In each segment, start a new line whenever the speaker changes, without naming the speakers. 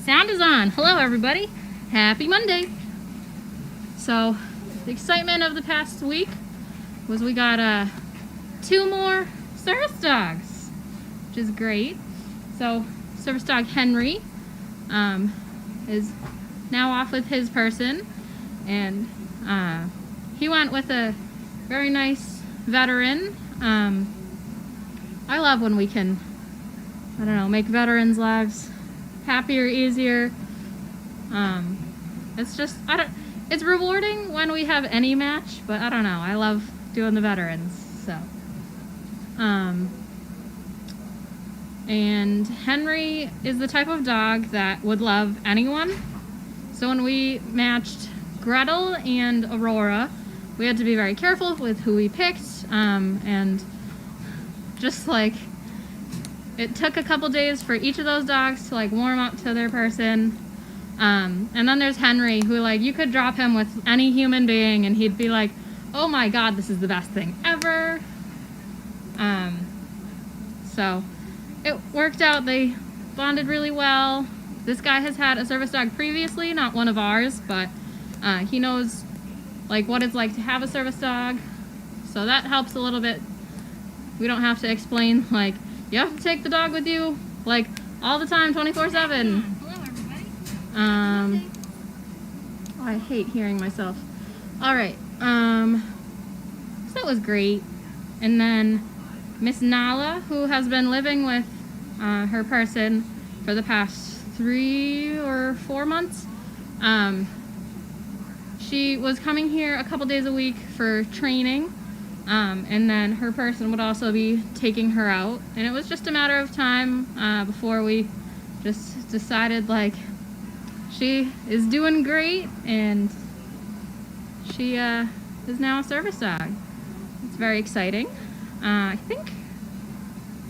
Sound is on. Hello everybody. Happy Monday. So the excitement of the past week was we got 2 more service dogs, which is great. So service dog Henry is now off with his person, and he went with a very nice veteran. I love when we can, I don't know, make veterans' lives happier, easier. It's just, it's rewarding when we have any match, but I don't know, I love doing the veterans, so. And Henry is the type of dog that would love anyone. So when we matched Gretel and Aurora, we had to be very careful with who we picked, and just like, it took a couple days for each of those dogs to like warm up to their person. And then there's Henry, who like, you could drop him with any human being and he'd be like, oh my god, this is the best thing ever. So it worked out. They bonded really well. This guy has had a service dog previously, not one of ours, but he knows like what it's like to have a service dog, so that helps a little bit. We don't have to explain like, you have to take the dog with you like all the time, 24/7.
Hello everybody.
I hate hearing myself. All right, so that was great. And then Miss Nala, who has been living with her person for the past 3 or 4 months, she was coming here a couple days a week for training, and then her person would also be taking her out, and it was just a matter of time before we just decided like, she is doing great and she is now a service dog. It's very exciting. I think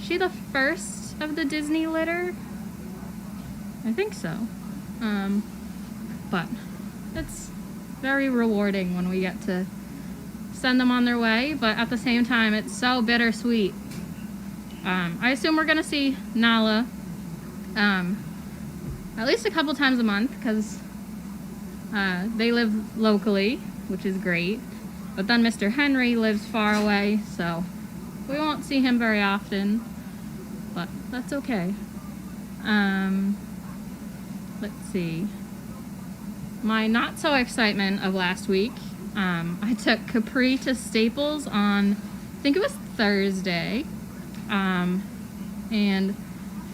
she's the first of the Disney litter. I think so. But it's very rewarding when we get to send them on their way, but at the same time, it's so bittersweet. I assume we're gonna see Nala at least a couple times a month, because they live locally, which is great. But then Mr. Henry lives far away, so we won't see him very often, but that's okay. Let's see. My not so excitement of last week, I took Capri to Staples on, I think it was Thursday, and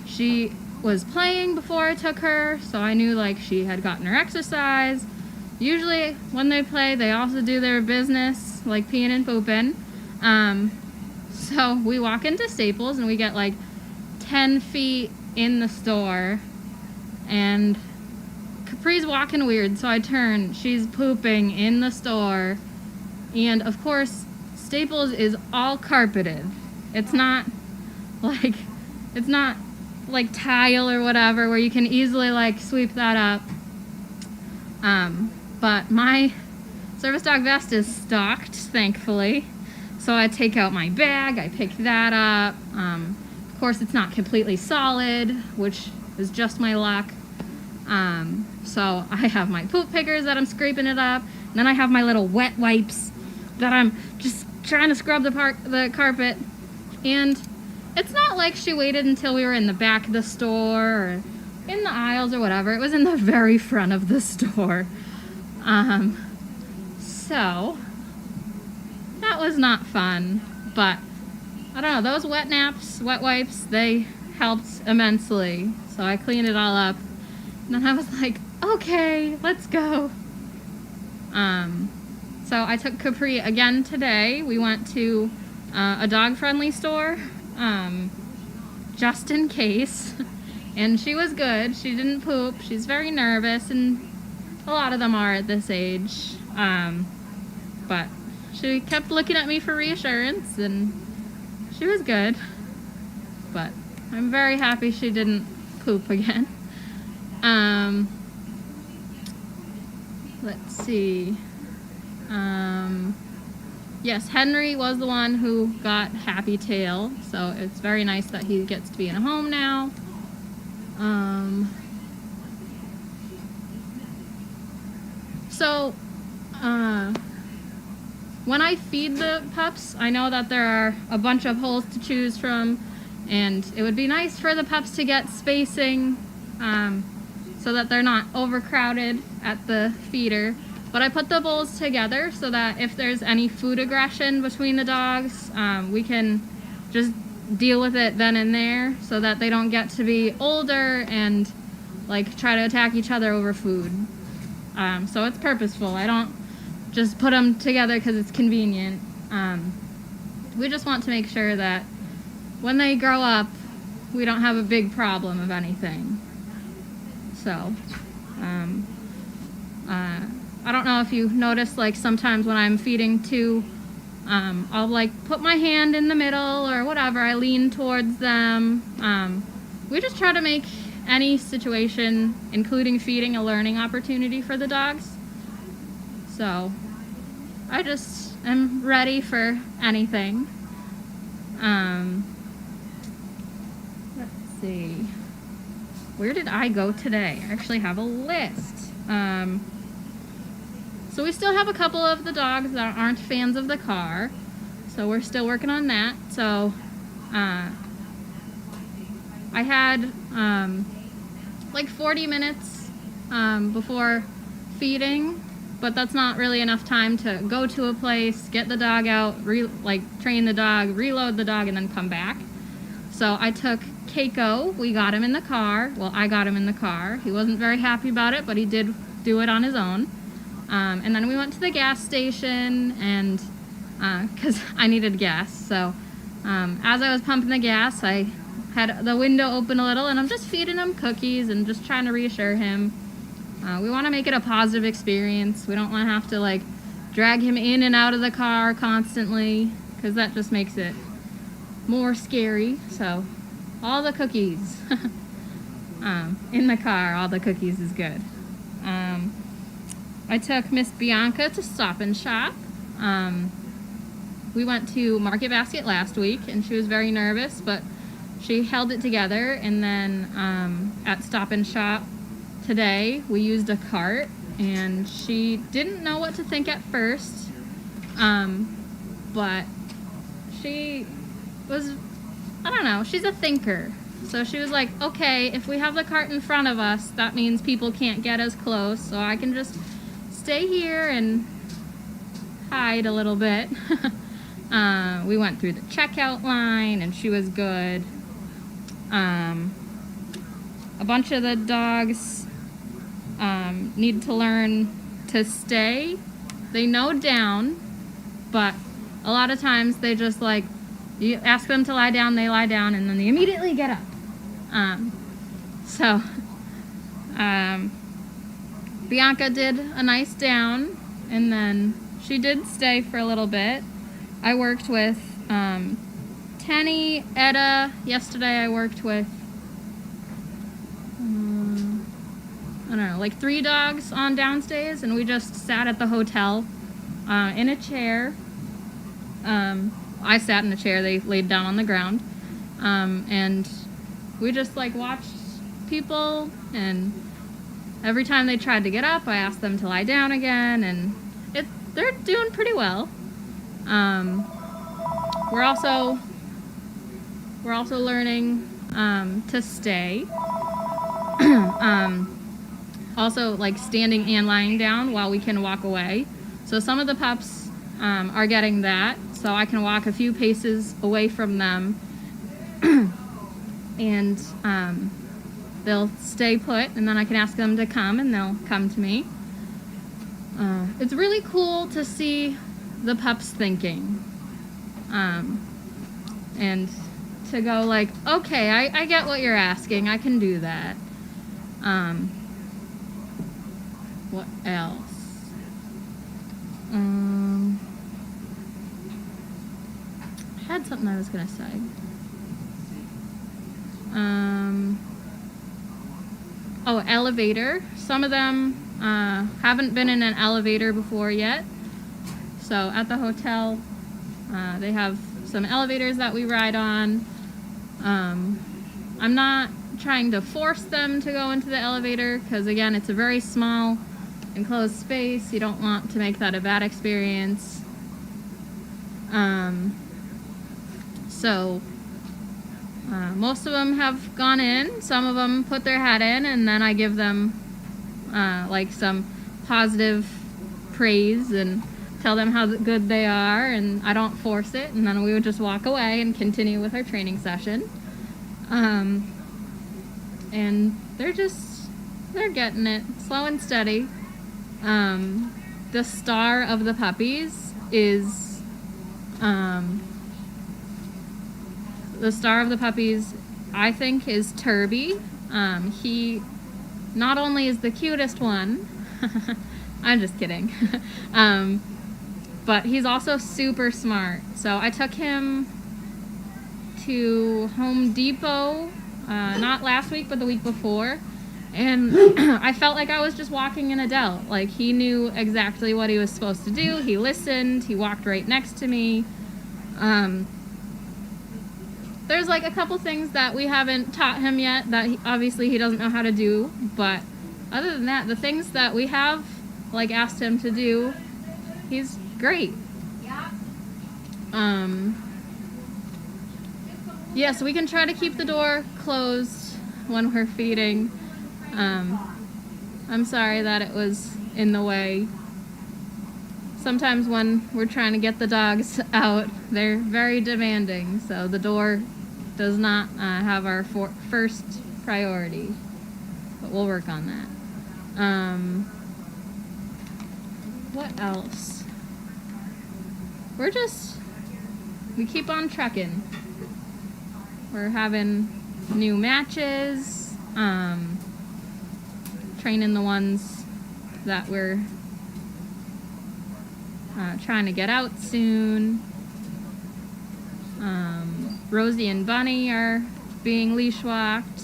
she was playing before I took her, so I knew like she had gotten her exercise. Usually when they play, they also do their business, like peeing and pooping. So we walk into Staples and we get like 10 feet in the store, and Capri's walking weird, so I turn, she's pooping in the store, and of course Staples is all carpeted. It's not like tile or whatever where you can easily like sweep that up. But my service dog vest is stocked, thankfully, so I take out my bag, I pick that up. Of course it's not completely solid, which is just my luck. So I have my poop pickers that I'm scraping it up, and then I have my little wet wipes that I'm just trying to scrub the carpet. And it's not like she waited until we were in the back of the store or in the aisles or whatever. It was in the very front of the store. So that was not fun, but I don't know, those wet wipes, they helped immensely. So I cleaned it all up. And then I was like, okay, let's go. So I took Capri again today. We went to a dog-friendly store, just in case. And she was good. She didn't poop. She's very nervous, and a lot of them are at this age. But she kept looking at me for reassurance, and she was good. But I'm very happy she didn't poop again. Let's see. Yes, Henry was the one who got Happy Tail, so it's very nice that he gets to be in a home now. So, when I feed the pups, I know that there are a bunch of holes to choose from, and it would be nice for the pups to get spacing so that they're not overcrowded at the feeder. But I put the bowls together so that if there's any food aggression between the dogs, we can just deal with it then and there so that they don't get to be older and like try to attack each other over food. So it's purposeful. I don't just put them together because it's convenient. We just want to make sure that when they grow up, we don't have a big problem of anything. So, I don't know if you notice, like sometimes when I'm feeding too, I'll like put my hand in the middle or whatever, I lean towards them. We just try to make any situation, including feeding, a learning opportunity for the dogs. So, I just am ready for anything. Let's see. Where did I go today? I actually have a list. So we still have a couple of the dogs that aren't fans of the car. So we're still working on that. So I had like 40 minutes before feeding, but that's not really enough time to go to a place, get the dog out, train the dog, reload the dog, and then come back. So I took Keiko. We got him in the car. Well, I got him in the car. He wasn't very happy about it, but he did do it on his own. And then we went to the gas station, and because I needed gas. So as I was pumping the gas, I had the window open a little, and I'm just feeding him cookies and just trying to reassure him. We want to make it a positive experience. We don't want to have to like drag him in and out of the car constantly, because that just makes it more scary. So all the cookies in the car, all the cookies is good. I took Miss Bianca to Stop and Shop. We went to Market Basket last week, and she was very nervous, but she held it together. And then at Stop and Shop today, we used a cart, and she didn't know what to think at first, but she was, I don't know, she's a thinker. So she was like, okay, if we have the cart in front of us, that means people can't get as close, so I can just stay here and hide a little bit. We went through the checkout line, and she was good. A bunch of the dogs need to learn to stay. They know down, but a lot of times they just like, you ask them to lie down, they lie down, and then they immediately get up. Bianca did a nice down, and then she did stay for a little bit. I worked with Tenny, Etta. Yesterday I worked with, I don't know, like 3 dogs on downstairs, and we just sat at the hotel in a chair. I sat in a chair, they laid down on the ground, and we just like watched people, and every time they tried to get up, I asked them to lie down again, and they're doing pretty well. We're also learning to stay. Also like standing and lying down while we can walk away. So some of the pups are getting that, so I can walk a few paces away from them and they'll stay put, and then I can ask them to come, and they'll come to me. It's really cool to see the pups thinking, and to go like, okay, I get what you're asking, I can do that. What else? I had something I was gonna say. Elevator. Some of them haven't been in an elevator before yet. So at the hotel, they have some elevators that we ride on. I'm not trying to force them to go into the elevator because, again, it's a very small enclosed space. You don't want to make that a bad experience. So most of them have gone in. Some of them put their head in, and then I give them like some positive praise and tell them how good they are, and I don't force it, and then we would just walk away and continue with our training session. And they're getting it, slow and steady. The star of the puppies is I think, is Turby. He not only is the cutest one, I'm just kidding, but he's also super smart. So I took him to Home Depot, not last week, but the week before, and I felt like I was just walking an adult. Like, he knew exactly what he was supposed to do. He listened. He walked right next to me. There's like a couple things that we haven't taught him yet that obviously he doesn't know how to do, but other than that, the things that we have like asked him to do, he's great. Yeah, so we can try to keep the door closed when we're feeding. I'm sorry that it was in the way. Sometimes when we're trying to get the dogs out, they're very demanding, so the door does not have our first priority, but we'll work on that. What else? We keep on trucking. We're having new matches, training the ones that we're trying to get out soon. Rosie and Bunny are being leash walked.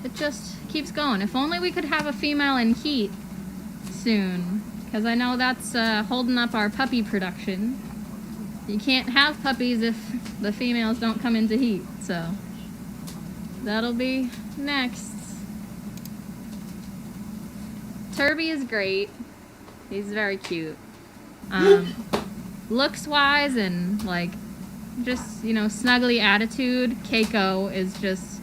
It just keeps going. If only we could have a female in heat soon, because I know that's holding up our puppy production. You can't have puppies if the females don't come into heat, so that'll be next. Turby is great. He's very cute. Looks wise and like just, snuggly attitude, Keiko is just,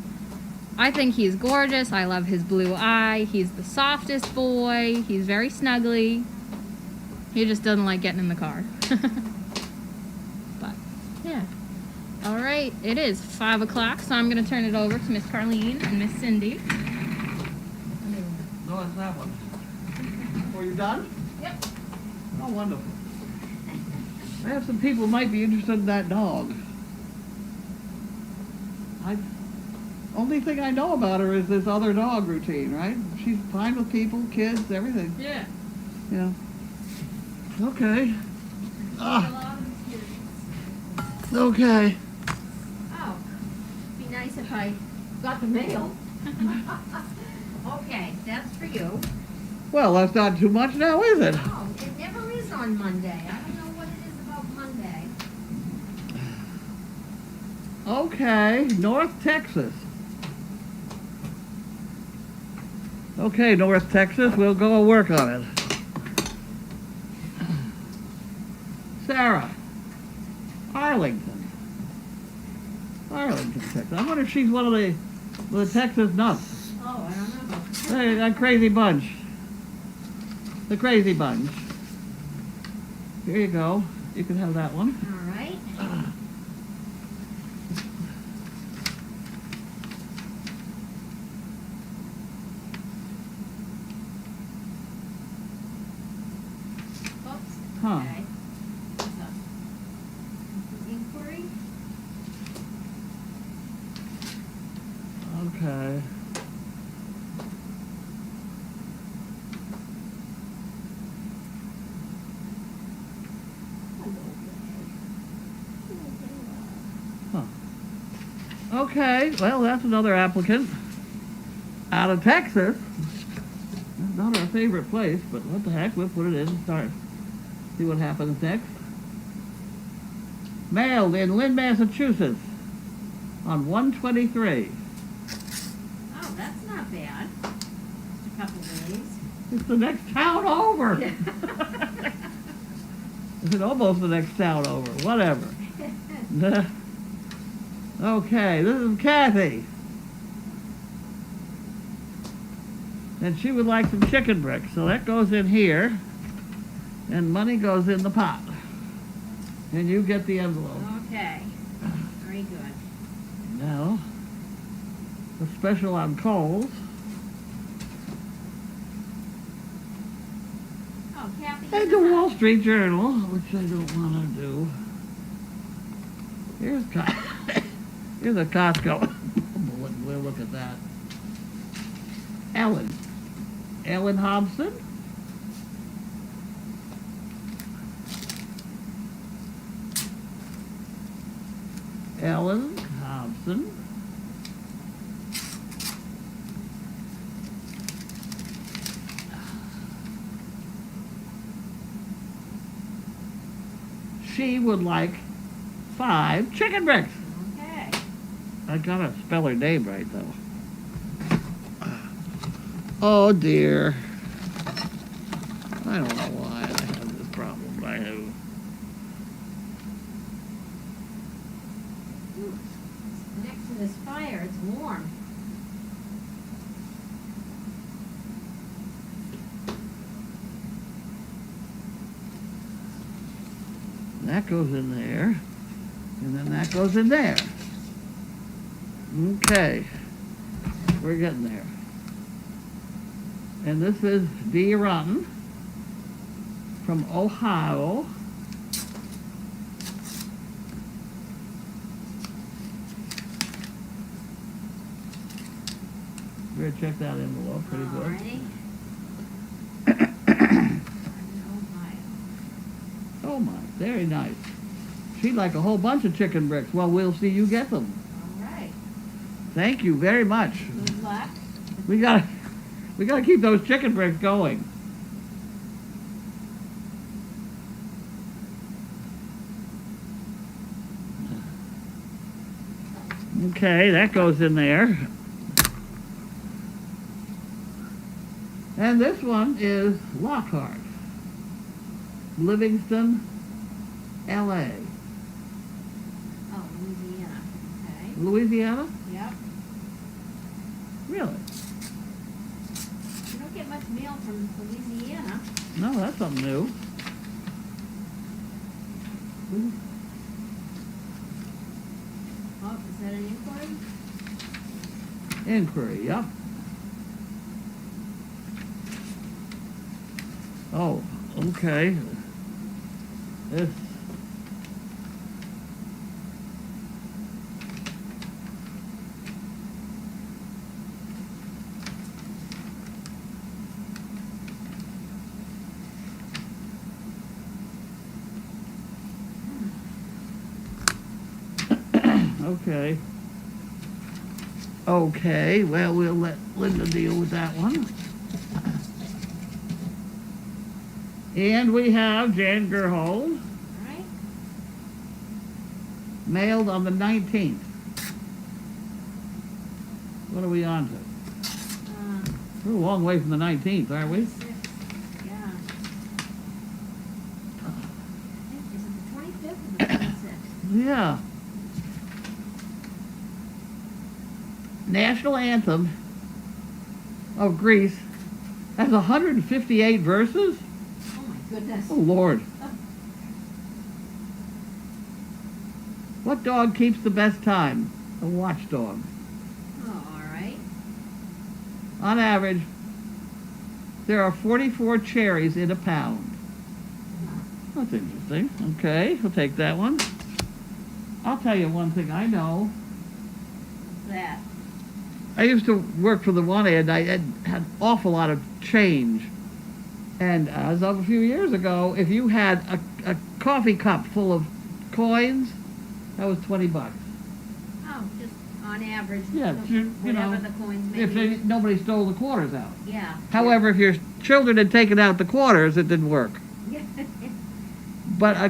I think he's gorgeous. I love his blue eye. He's the softest boy. He's very snuggly. He just doesn't like getting in the car. But yeah. All right, it is 5 o'clock, so I'm gonna turn it over to Miss Carlene and Miss Cindy.
No, it's that one. Oh, you done?
Yep.
Oh, wonderful. I have some people who might be interested in that dog. Only thing I know about her is this other dog routine, right? She's fine with people, kids, everything.
Yeah.
Yeah. Okay. Okay.
Oh, be nice if I got the mail. Okay, that's for you.
Well, that's not too much now, is it?
Oh, it never is on Monday. I don't know what it is about Monday.
Okay, North Texas. Okay, North Texas, we'll go and work on it. Sarah. Arlington, Texas. I wonder if she's one of the Texas nuts.
Oh, I don't know.
Hey, that crazy bunch. The crazy bunch. Here you go. You can have that one.
All right. Oops.
Huh.
Okay. What's up? Inquiry?
Okay. Huh. Okay, well, that's another applicant out of Texas. Not our favorite place, but what the heck, we'll put it in and start. See what happens next. Mailed in Lynn, Massachusetts on 1/23.
Oh, that's
It's the next town over. It's almost the next town over. Whatever. Okay, this is Kathy. And she would like some chicken bricks, so that goes in here, and money goes in the pot. And you get the envelope.
Okay. Very good.
Now, a special on Kohl's.
Oh, Kathy.
And the Wall Street Journal, which I don't want to do. Here's here's a Costco. We'll look at that. Ellen Hobson. Ellen Hobson. She would like 5 chicken bricks.
Okay.
I gotta spell her name right though. Oh dear. I don't know why I have this problem, but I have.
Ooh, next to this fire, it's warm.
That goes in there. And then that goes in there. Okay. We're getting there. And this is D. Rotten from Ohio. Better check that envelope. Pretty good.
Alrighty.
Oh my, very nice. She'd like a whole bunch of chicken bricks. Well, we'll see you get them.
All right.
Thank you very much.
Good luck.
We gotta keep those chicken bricks going. Okay, that goes in there. And this one is Lockhart, Livingston, L.A.
Oh, Louisiana. Okay.
Louisiana?
Yep.
Really?
You don't get much mail from Louisiana.
No, that's something new.
Oh, is that an inquiry?
Inquiry, yep. Oh, okay. This. Okay. Okay, well, we'll let Linda deal with that one. And we have Jan Gerhold,
All right.
mailed on the 19th. What are we on to? We're a long way from the 19th, aren't we?
26. Yeah. Is it the 25th or the 26th?
Yeah. National Anthem of Greece has 158 verses?
Oh my goodness.
Oh, Lord. What dog keeps the best time? A watchdog.
Oh, all right.
On average, there are 44 cherries in a pound. That's interesting. Okay, we'll take that one. I'll tell you one thing I know.
What's that?
I used to work for the one end. I had an awful lot of change. And as of a few years ago, if you had a coffee cup full of coins, that was $20.
Oh, just on average.
Yeah,
Whatever the coins may
if
be.
nobody stole the quarters out.
Yeah.
However, if your children had taken out the quarters, it didn't work. But a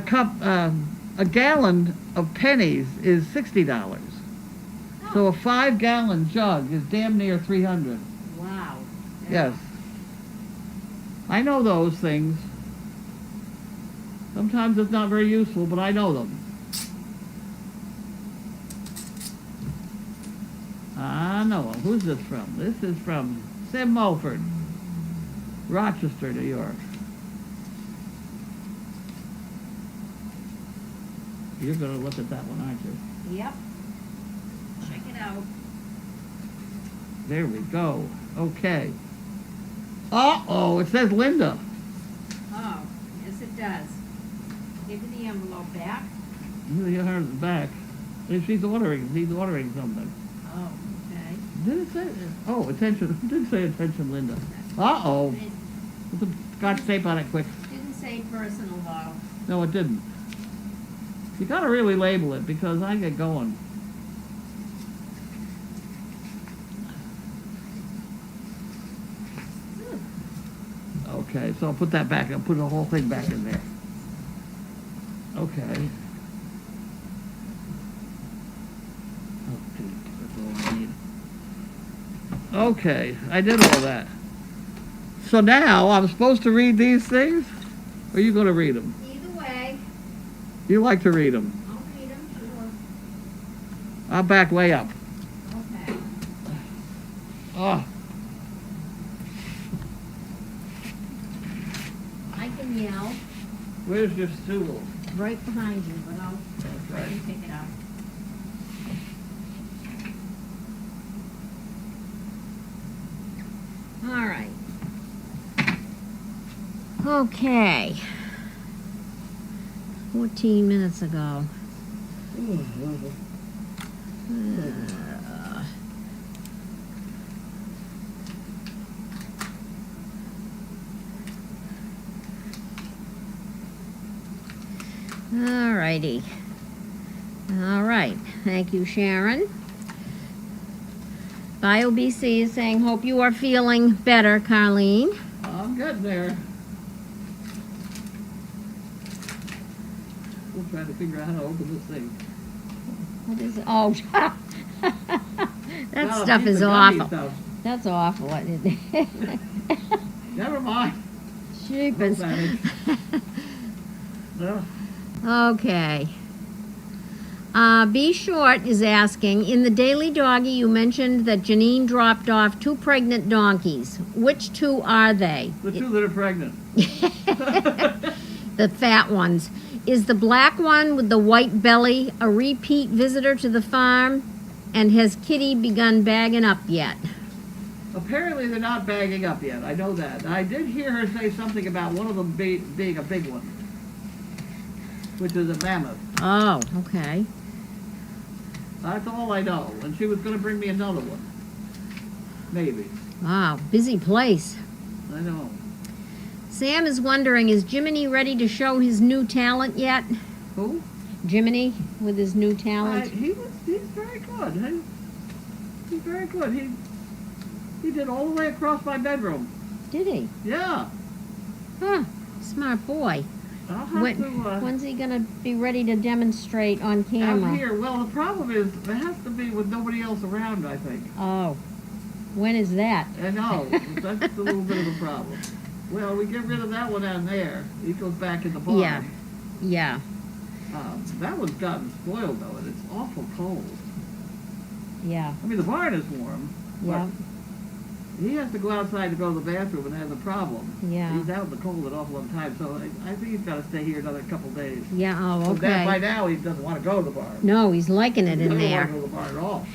gallon of pennies is $60. So a 5-gallon jug is damn near $300.
Wow.
Yes. I know those things. Sometimes it's not very useful, but I know them. I know them. Who's this from? This is from Sim Mulford, Rochester, New York. You're going to look at that one, aren't you?
Yep. Check it out.
There we go. Okay. Uh-oh, it says Linda.
Oh, yes it does. Give me the envelope back.
You heard it back. He's ordering something.
Oh, okay.
Did it say? Oh, attention. It did say attention, Linda. Uh-oh.
It
Put the scotch tape on it quick.
didn't say personal though.
No, it didn't. You gotta really label it because I get going. Okay, so I'll put that back. I'll put the whole thing back in there. Okay. Okay, that's all I need. Okay, I did all that. So now I'm supposed to read these things? Or are you going to read them?
Either way,
You like to read them.
I'll read them, sure.
I'll back way up.
Okay.
Oh,
I can yell
where's your stool?
right behind you, but I
Okay.
can pick it up. All right. Okay. 14 minutes ago. All righty. All right. Thank you, Sharon. BioBC is saying, hope you are feeling better, Carlene.
I'm getting there. We'll try to figure out how to open this thing.
What is it? Oh, that
Well,
stuff
piece
is
of gummy
awful.
stuff.
That's awful. Isn't it?
Never mind.
Sheepers.
No panic. No.
Okay. B. Short is asking, in the Daily Doggy you mentioned that Janine dropped off 2 pregnant donkeys. Which 2 are they?
The 2 that are pregnant.
The fat ones. Is the black one with the white belly a repeat visitor to the farm? And has Kitty begun bagging up yet?
Apparently they're not bagging up yet. I know that. I did hear her say something about one of them being a big one, which is a mammoth.
Oh, okay.
That's all I know. And she was going to bring me another one. Maybe.
Wow, busy place.
I know.
Sam is wondering, is Jiminy ready to show his new talent yet?
Who?
Jiminy with his new talent?
He's very good. He's very good. He did all the way across my bedroom.
Did he?
Yeah.
Huh, smart boy.
I'll have to...
When's he gonna be ready to demonstrate on camera?
Out here. Well, the problem is it has to be with nobody else around, I think.
Oh, when is that?
I know. That's a little bit of a problem. Well, we get rid of that one down there. He goes back in the barn.
Yeah, yeah.
That one's gotten spoiled, though, and it's awful cold.
Yeah,
I mean, the barn is warm,
yeah,
but he has to go outside to go to the bathroom and has a problem.
yeah,
He's out in the cold an awful long time, so I think he's got to stay here another couple of days.
yeah. Oh,
But that, by
okay.
now, he doesn't want to go to the barn.
No, he's liking it
He
in
doesn't
there.
want to go to the barn at all.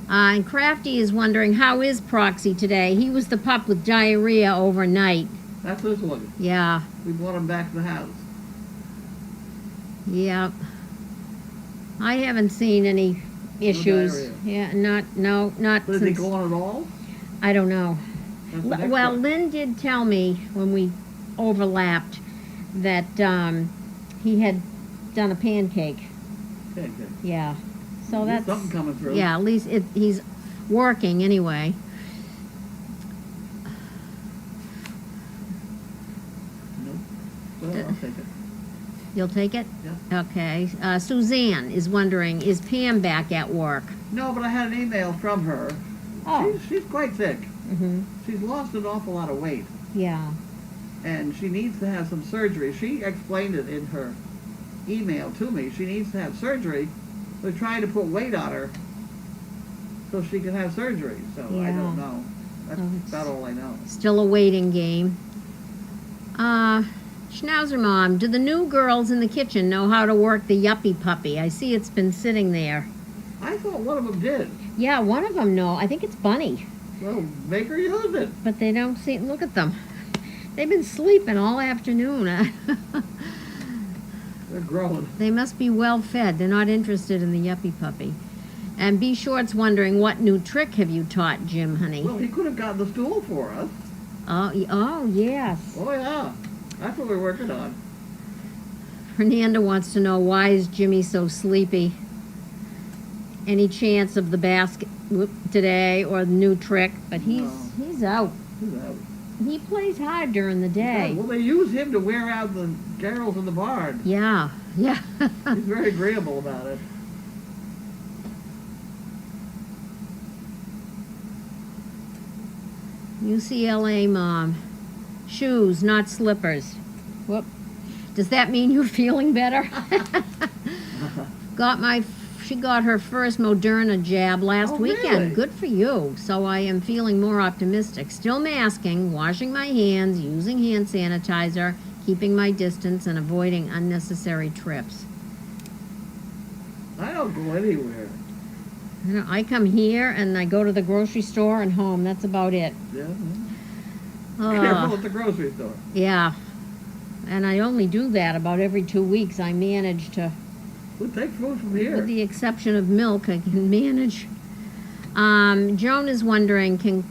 And Crafty is wondering, how is Proxy today? He was the pup with diarrhea overnight.
That's this one.
Yeah,
We brought him back to the house.
yeah. I haven't seen any issues.
diarrhea.
Yeah, not
But is he
since.
going at all?
I don't know.
That's the next
Well,
one.
Lynn did tell me when we overlapped that he had done a pancake.
Okay.
Yeah. So
There's
that's
something coming through.
yeah. At least he's working anyway.
Nope. Well, I'll take it.
You'll take it?
Yeah.
Okay. Suzanne is wondering, is Pam back at work?
No, but I had an email from her.
Oh.
She's quite sick.
Mm-hmm.
She's lost an awful lot of weight,
Yeah.
and she needs to have some surgery. She explained it in her email to me. She needs to have surgery. They're trying to put weight on her so she can have surgery. So I
Yeah.
don't know. That's
Oh, it's-
about all I know.
Still a waiting game. Schnauzer Mom, do the new girls in the kitchen know how to work the yuppie puppy? I see it's been sitting there.
I thought one of them did.
Yeah, one of them know. I think it's Bunny.
Well, make her use it.
But they don't see. Look at them. They've been sleeping all afternoon.
They're growing.
They must be well fed. They're not interested in the yuppie puppy. And B Short's wondering, what new trick have you taught Jim, honey?
Well, he could have gotten the stool for us.
Oh, yes.
Oh, yeah. That's what we're working on.
Fernanda wants to know, why is Jimmy so sleepy? Any chance of the basket today or the new trick? But he's out.
He's out.
He plays hard during the
Yeah,
day.
well, they use him to wear out the girls in the barn.
Yeah.
He's very agreeable about it.
UCLA Mom. Shoes, not slippers. Whoop. Does that mean you're feeling better? She got her first Moderna jab last
Oh,
weekend.
really?
Good for you. So I am feeling more optimistic. Still masking, washing my hands, using hand sanitizer, keeping my distance, and avoiding unnecessary trips.
I don't go anywhere.
I come here and I go to the grocery store and home. That's about it.
Yeah.
Uh,
Careful at the grocery store.
Yeah. And I only do that about every 2 weeks. I manage to,
We'll take food from here.
with the exception of milk, I can manage. Joan is wondering, can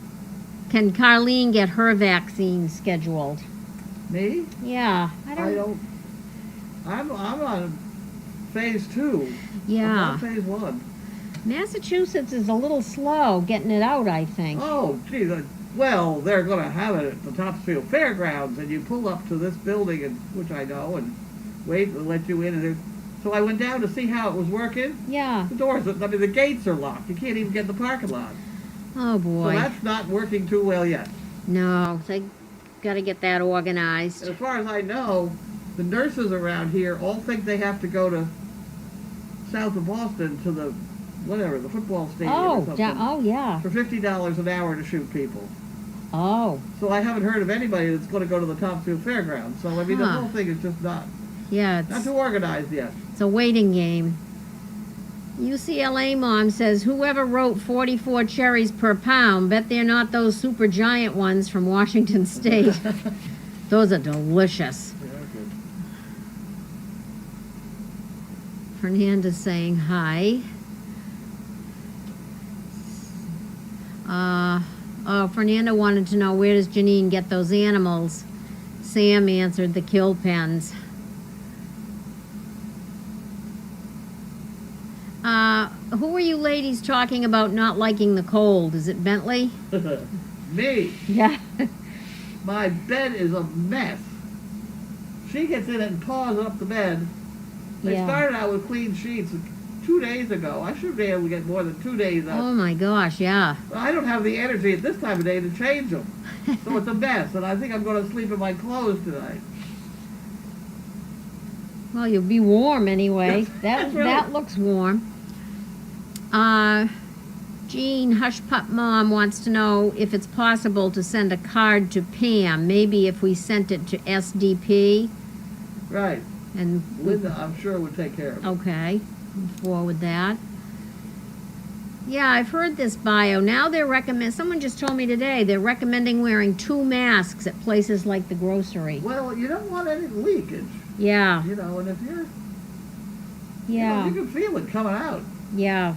Carlene get her vaccine scheduled?
Me?
Yeah.
I'm on phase 2.
Yeah.
I'm not phase 1.
Massachusetts is a little slow getting it out, I think.
Oh, geez. Well, they're going to have it at the Topsfield Fairgrounds, and you pull up to this building, which I know, and wait and let you in. And so I went down to see how it was working.
Yeah.
The gates are locked. You can't even get in the parking lot.
Oh,
So
boy.
that's not working too well yet.
No, they got to get that organized.
And as far as I know, the nurses around here all think they have to go to south of Boston to the football stadium or something,
yeah.
for $50 an hour to shoot people.
Oh,
So I haven't heard of anybody that's going to go to the Topsfield Fairgrounds. So I mean, the
Huh.
whole thing is just not
yeah,
too organized yet.
it's a waiting game. UCLA Mom says, whoever wrote 44 cherries per pound, bet they're not those super giant ones from Washington State. Those are delicious.
Yeah, good.
Fernanda's saying hi. Fernanda wanted to know, where does Janine get those animals? Sam answered, the kill pens. Who are you ladies talking about not liking the cold? Is it Bentley?
Me,
Yeah.
my bed is a mess. She gets in it and paws up the bed. They
Yeah.
started out with clean sheets 2 days ago. I should be able to get more than 2 days out.
Oh my gosh, yeah.
I don't have the energy at this time of day to change them. So it's a mess, and I think I'm going to sleep in my clothes tonight.
Well, you'll be warm anyway.
That's right.
That looks warm. Jean, Hush Pup Mom, wants to know if it's possible to send a card to Pam. Maybe if we sent it to SDP.
Right.
And
Linda, I'm sure, would take care of it.
okay, forward that. Yeah, I've heard this bio. Now they're someone just told me today, they're recommending wearing 2 masks at places like the grocery.
Well, you don't want any leakage,
Yeah,
and if you're,
yeah,
you can feel it coming out.
yeah.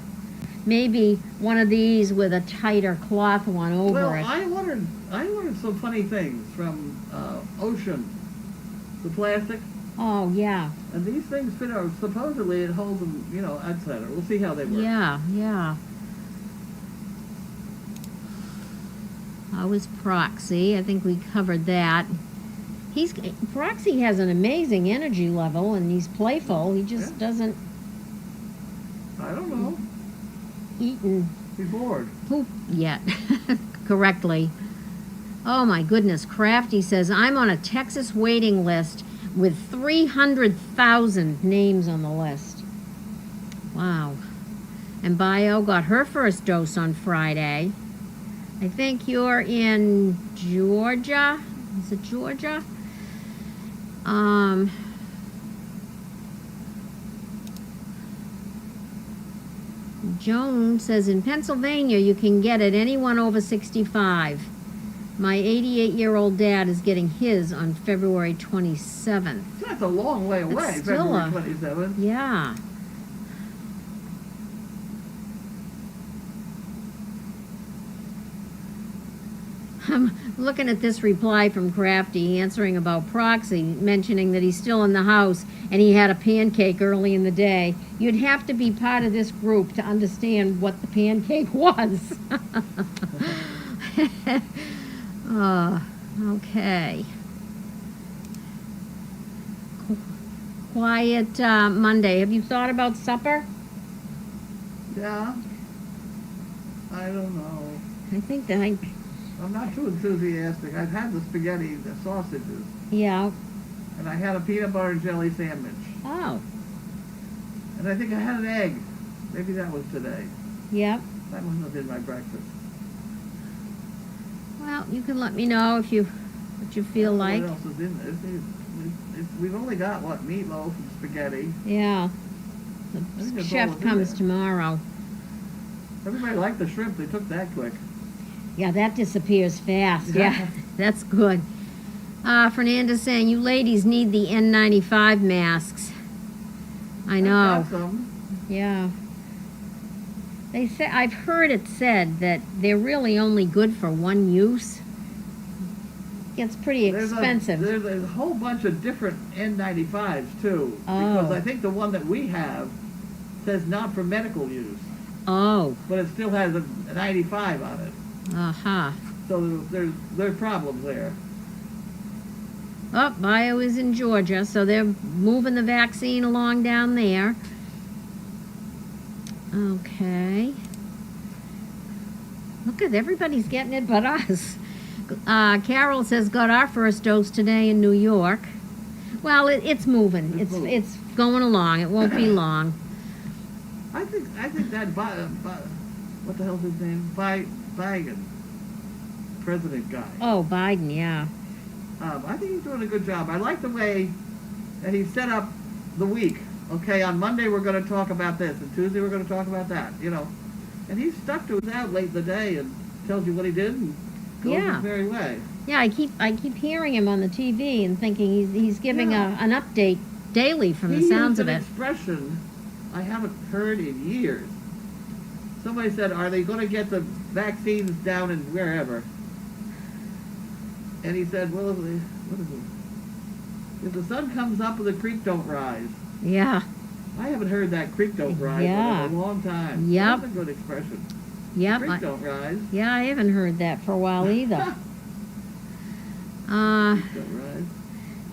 Maybe one of these with a tighter cloth one over
Well,
it.
I ordered some funny things from Ocean, the plastic,
Oh, yeah,
and these things fit out. Supposedly, it holds them, etc. We'll see how they work.
yeah, yeah. How is Proxy? I think we covered that. Proxy has an amazing energy level, and he's playful. He just
Yeah.
doesn't
I don't know.
eat and
Be bored.
poop yet. correctly. Oh my goodness, Crafty says, I'm on a Texas waiting list with 300,000 names on the list. Wow. And Bio got her first dose on Friday. I think you're in Georgia. Is it Georgia? Joan says, in Pennsylvania, you can get it anyone over 65. My 88-year-old dad is getting his on February 27th.
That's a long way away,
That's still
February 27th.
Yeah. I'm looking at this reply from Crafty answering about proxy, mentioning that he's still in the house and he had a pancake early in the day. You'd have to be part of this group to understand what the pancake was. Okay. Quiet Monday. Have you thought about supper?
Yeah. I don't know.
I think that
I'm not too enthusiastic. I've had the spaghetti, the sausages,
yeah.
and I had a peanut butter and jelly sandwich.
Oh,
And I think I had an egg. Maybe that was today.
yep.
That must have been my breakfast.
Well, you can let me know if you what you feel like.
What else is in there? We've only got, what, meatloaf and spaghetti.
Yeah.
I think
The
that's all
chef
that's in
comes
there.
tomorrow.
Everybody liked the shrimp. They took that quick.
Yeah, that disappears fast.
Yeah.
Yeah, that's good. Fernanda's saying, you ladies need the N95 masks. I know.
I've got some.
Yeah. They say, I've heard it said that they're really only good for one use. Gets pretty expensive.
There's a whole bunch of different N95s too. Because
Oh.
I think the one that we have says not for medical use,
Oh,
but it still has a 95 on it.
uh-huh.
So there's problems there.
Oh, Bio is in Georgia, so they're moving the vaccine along down there. Okay. Look at everybody's getting it but us. Carol says got our first dose today in New York. Well, it's moving.
It's moving.
It's going along. It won't be long.
I think that what the hell's his name? Biden, president guy.
Oh, Biden, yeah.
I think he's doing a good job. I like the way that he set up the week. Okay, on Monday we're going to talk about this, and Tuesday we're going to talk about that. You know, and he's stuck to it out late in the day and tells you what he did and goes
Yeah.
his merry way.
Yeah, I keep hearing him on the TV and thinking he's giving an update daily from the sounds of
He
it.
used an expression I haven't heard in years. Somebody said, "Are they going to get the vaccines down in wherever?" And he said, "Well, what is it? If the sun comes up and the creek don't rise."
Yeah.
I haven't heard that creek don't rise
Yeah.
in a long time.
Yep.
That's a good expression.
Yep.
Creek don't rise.
Yeah, I haven't heard that for a while either.
Creek don't rise.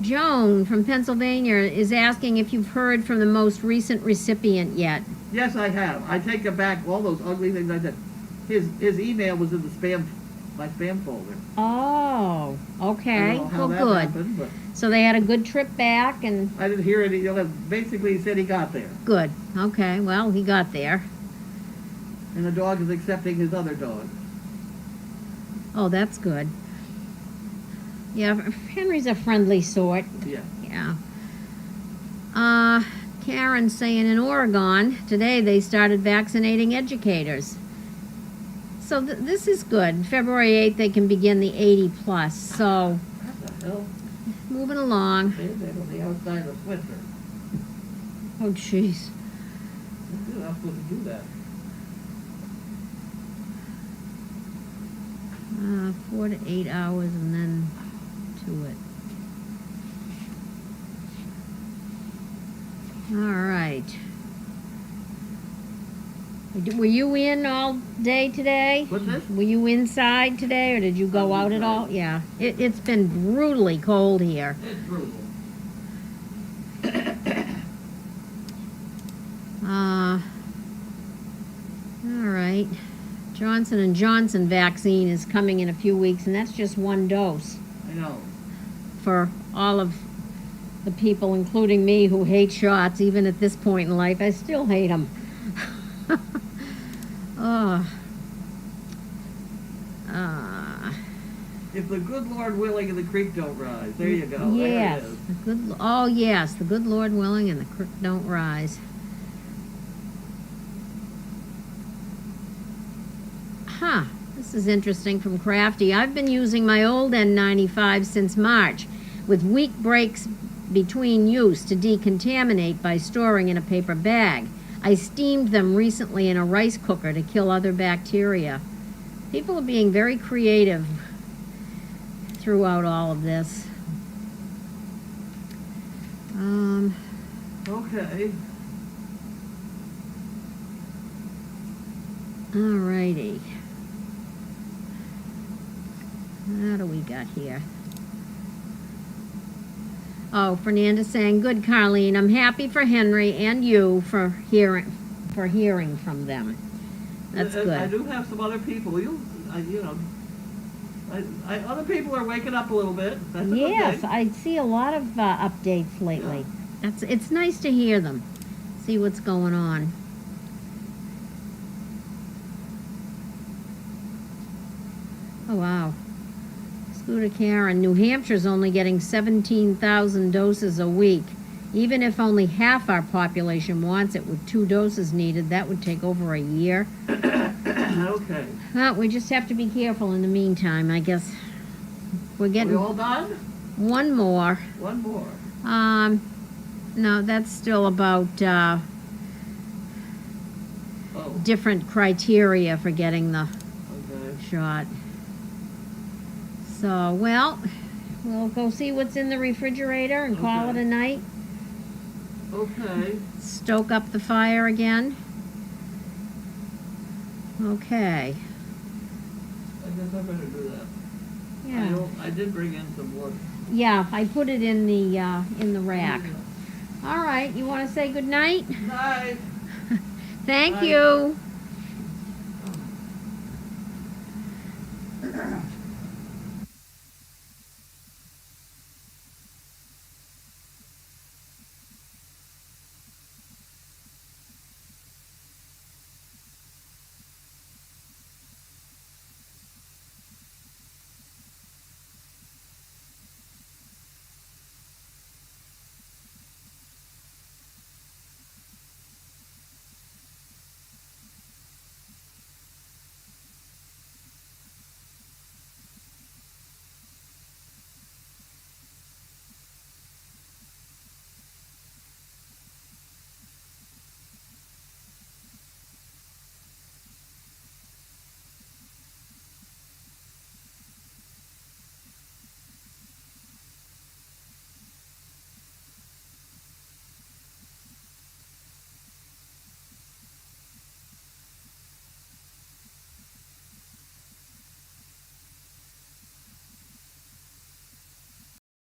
Joan from Pennsylvania is asking if you've heard from the most recent recipient yet.
Yes, I have. I take it back all those ugly things I said. His email was in my spam folder.
Oh, okay.
I don't know how
Well,
that
good.
happened, but
So they had a good trip back and
I didn't hear any. You know, basically, he said he got there,
good. Okay, well, he got there.
and the dog is accepting his other dog.
Oh, that's good. Yeah, Henry's a friendly sort.
Yeah.
Yeah. Karen's saying in Oregon, today they started vaccinating educators. So this is good. February 8th, they can begin the 80 plus. So
What the hell?
moving along.
They're on the outside of Switzer.
Oh, jeez.
You're not supposed to do that.
4 to 8 hours and then to it. All right. Were you in all day today?
What's this?
Were you inside today or did you go out at all? Yeah. It's been brutally cold here.
It's brutal.
All right. Johnson & Johnson vaccine is coming in a few weeks, and that's just one dose
I know.
for all of the people, including me, who hate shots. Even at this point in life, I still hate them. Oh.
If the good Lord willing and the creek don't rise. There you go.
Yes.
There it is.
Yes, the good Lord willing and the creek don't rise. Huh, this is interesting from Crafty. I've been using my old N95 since March, with week breaks between use to decontaminate by storing in a paper bag. I steamed them recently in a rice cooker to kill other bacteria. People are being very creative throughout all of this.
Okay.
Alrighty. What do we got here? Oh, Fernanda saying, "Good, Carlene. I'm happy for Henry and you for hearing from them." That's
I
good.
do have some other people. Other people are waking up a little bit. That's a good
Yes,
thing.
I see a lot of updates lately. It's nice to hear them, see what's going on. Oh wow. Scooter Karen, New Hampshire's only getting 17,000 doses a week. Even if only half our population wants it, with 2 doses needed, that would take over a year.
Okay.
Well, we just have to be careful in the meantime, I guess. We're
Are
getting
we all done?
one more.
One more.
No, that's still about
Oh.
different criteria for getting the
Okay.
shot. So, well, we'll go see what's in the refrigerator and call it
Okay.
a night.
Okay.
Stoke up the fire again. Okay.
I guess I better do that.
Yeah.
I did bring in some wood.
Yeah, I put it in the rack. All right, you want to say good night?
Night.
Thank
Night.
you.